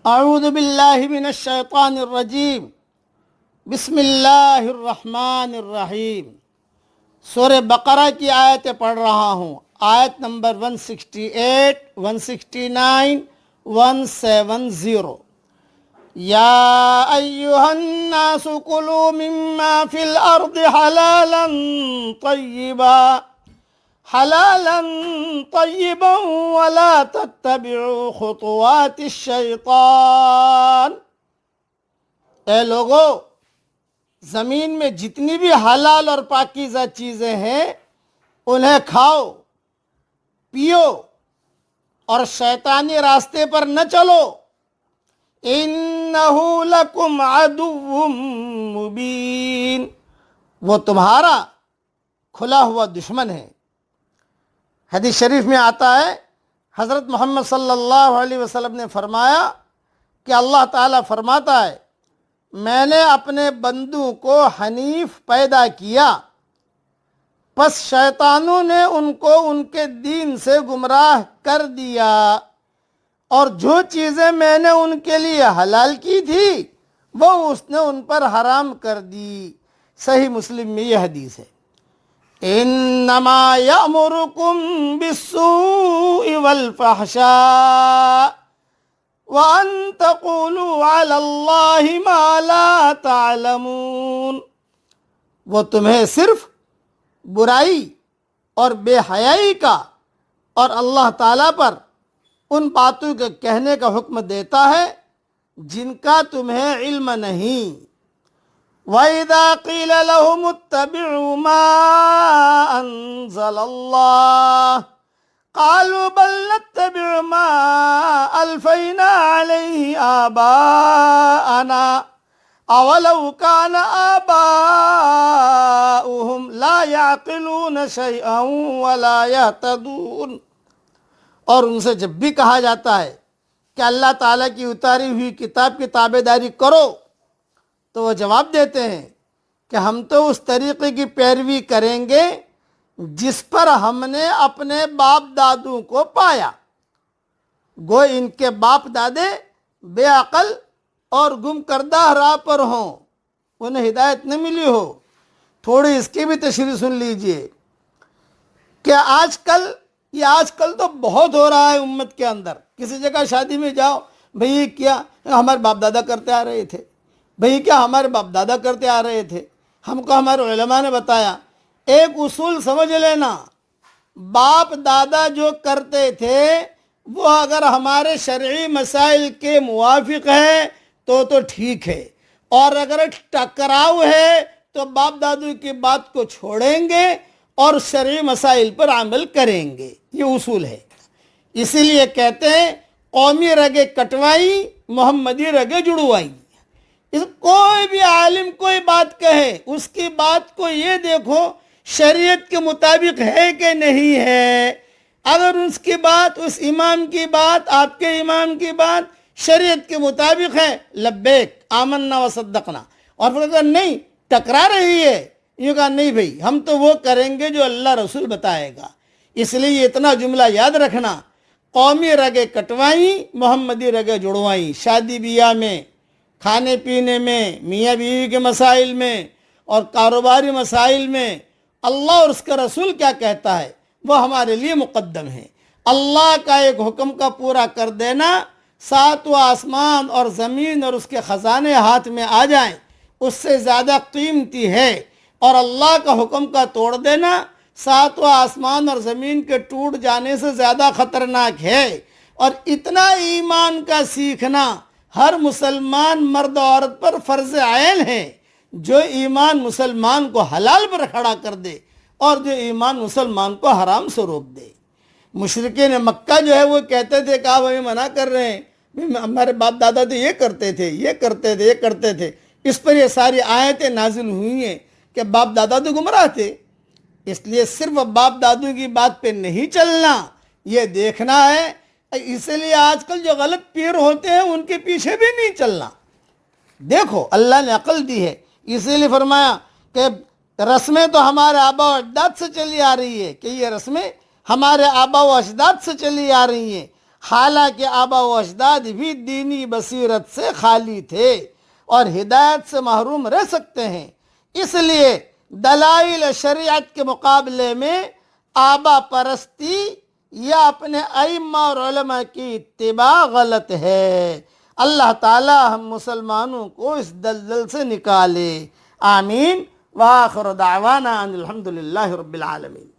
اعوذ باللہ من الشیطان الرجیم، بسم اللہ الرحمن الرحیم۔ سورہ بقرہ کی آیتیں پڑھ رہا ہوں، آیت نمبر 168، 169، 170۔ یا ایہا الناس کلوا مما فی الارض حلالا طیبا ولا تتبعوا خطوات الشیطان۔ اے لوگو، زمین میں جتنی بھی حلال اور پاکیزہ چیزیں ہیں انہیں کھاؤ، پیو اور شیطانی راستے پر نہ چلو۔ انہ لکم عدو مبین، وہ تمہارا کھلا ہوا دشمن ہے۔ حدیث شریف میں آتا ہے، حضرت محمد صلی اللہ علیہ وسلم نے فرمایا کہ اللہ تعالیٰ فرماتا ہے، میں نے اپنے بندوں کو حنیف پیدا کیا، پس شیطانوں نے ان کو ان کے دین سے گمراہ کر دیا، اور جو چیزیں میں نے ان کے لیے حلال کی تھی وہ اس نے ان پر حرام کر دی۔ صحیح مسلم میں یہ حدیث ہے۔ انما یأمرکم بالسوء والفحشاء وَأَن تَقُولُوا عَلَى اللَّهِ مَا لَا تَعْلَمُونَ، وہ تمہیں صرف برائی اور بے حیائی کا اور اللہ تعالیٰ پر ان باتوں کے کہنے کا حکم دیتا ہے جن کا تمہیں علم نہیں۔ وَإِذَا قِيلَ لَهُمُ اتَّبِعُوا مَا أَنزَلَ اللَّهُ قالوا بل نتبع ما الفینا علیہ آباءنا اولو کان آباؤہم لا یعقلون شیئا ولا یہتدون۔ اور ان سے جب بھی کہا جاتا ہے کہ اللہ تعالیٰ کی اتاری ہوئی کتاب کی تابع داری کرو تو وہ جواب دیتے ہیں کہ ہم تو اس طریقے کی پیروی کریں گے جس پر ہم نے اپنے باپ دادوں کو پایا۔ گو ان کے باپ دادے بے عقل اور گم کردہ راہ پر ہوں، انہیں ہدایت نہ ملی ہو۔ تھوڑی اس کی بھی تشریح سن لیجئے کہ آج کل تو بہت ہو رہا ہے امت کے اندر۔ کسی جگہ شادی میں جاؤ، بھئی کیا ہمارے باپ دادا کرتے آ رہے تھے، بھئی کیا ہمارے باپ دادا کرتے آ رہے تھے، ہم کو ہمارے علماء نے بتایا۔ ایک اصول سمجھ لینا، باپ دادا جو کرتے تھے وہ اگر ہمارے شرعی مسائل کے موافق ہے تو ٹھیک ہے، اور اگر ٹکراؤ ہے تو باپ دادو کی بات کو چھوڑیں گے اور شرعی مسائل پر عمل کریں گے۔ یہ اصول ہے۔ اسی لیے کہتے ہیں قومی رگیں کٹوائی، محمدی رگیں جڑوائی۔ کوئی بھی عالم کوئی بات کہے، اس کی بات کو یہ دیکھو شریعت کے مطابق ہے کہ نہیں ہے۔ اگر اس کی بات، اس امام کی بات، آپ کے امام کی بات شریعت کے مطابق ہے، لبیک آمنا و صدقنا، اور پھر اگر نہیں ٹکرا رہی ہے، یہ کہا نہیں بھئی ہم تو وہ کریں گے جو اللہ رسول بتائے گا۔ اس لیے اتنا جملہ یاد رکھنا، قومی رگیں کٹوائیں، محمدی رگیں جڑوائیں۔ شادی بیاہ میں، کھانے پینے میں، میاں بیوی کے مسائل میں اور کاروباری مسائل میں اللہ اور اس کا رسول کیا کہتا ہے وہ ہمارے لیے مقدم ہے۔ اللہ کا ایک حکم کا پورا کر دینا، ساتواں آسمان اور زمین اور اس کے خزانے ہاتھ میں آ جائیں، اس سے زیادہ قیمتی ہے، اور اللہ کا حکم کا توڑ دینا ساتواں آسمان اور زمین کے ٹوٹ جانے سے زیادہ خطرناک ہے۔ اور اتنا ایمان کا سیکھنا ہر مسلمان مرد و عورت پر فرض عین ہے، جو ایمان مسلمان کو حلال پر کھڑا کر دے اور جو ایمان مسلمان کو حرام سے روک دے۔ مشرکین مکہ جو ہے وہ کہتے تھے کہ آپ ہمیں منع کر رہے ہیں، ہمارے باپ دادا تو یہ کرتے تھے، یہ کرتے تھے۔ اس پر یہ ساری آیتیں نازل ہوئی ہیں کہ باپ دادا تو گمراہ تھے، اس لیے صرف باپ دادوں کی بات پہ نہیں چلنا، یہ دیکھنا ہے۔ اسی لیے آج کل جو غلط پیر ہوتے ہیں ان کے پیچھے بھی نہیں چلنا۔ دیکھو اللہ نے عقل دی ہے، اسی لیے فرمایا کہ رسمیں تو ہمارے آبا و اجداد سے چلی آ رہی ہے، کہ یہ رسمیں ہمارے آبا و اجداد سے چلی آ رہی ہیں۔ حالانکہ آبا و اجداد بھی دینی بصیرت سے خالی تھے اور ہدایت سے محروم رہ سکتے ہیں۔ اس لیے دلائل شریعت کے مقابلے میں آبا پرستی یا اپنے ائمہ اور علماء کی اتباع غلط ہے۔ اللہ تعالی ہم مسلمانوں کو اس دلدل سے نکالے، آمین۔ وآخر دعوانا ان الحمد للہ رب العالمین۔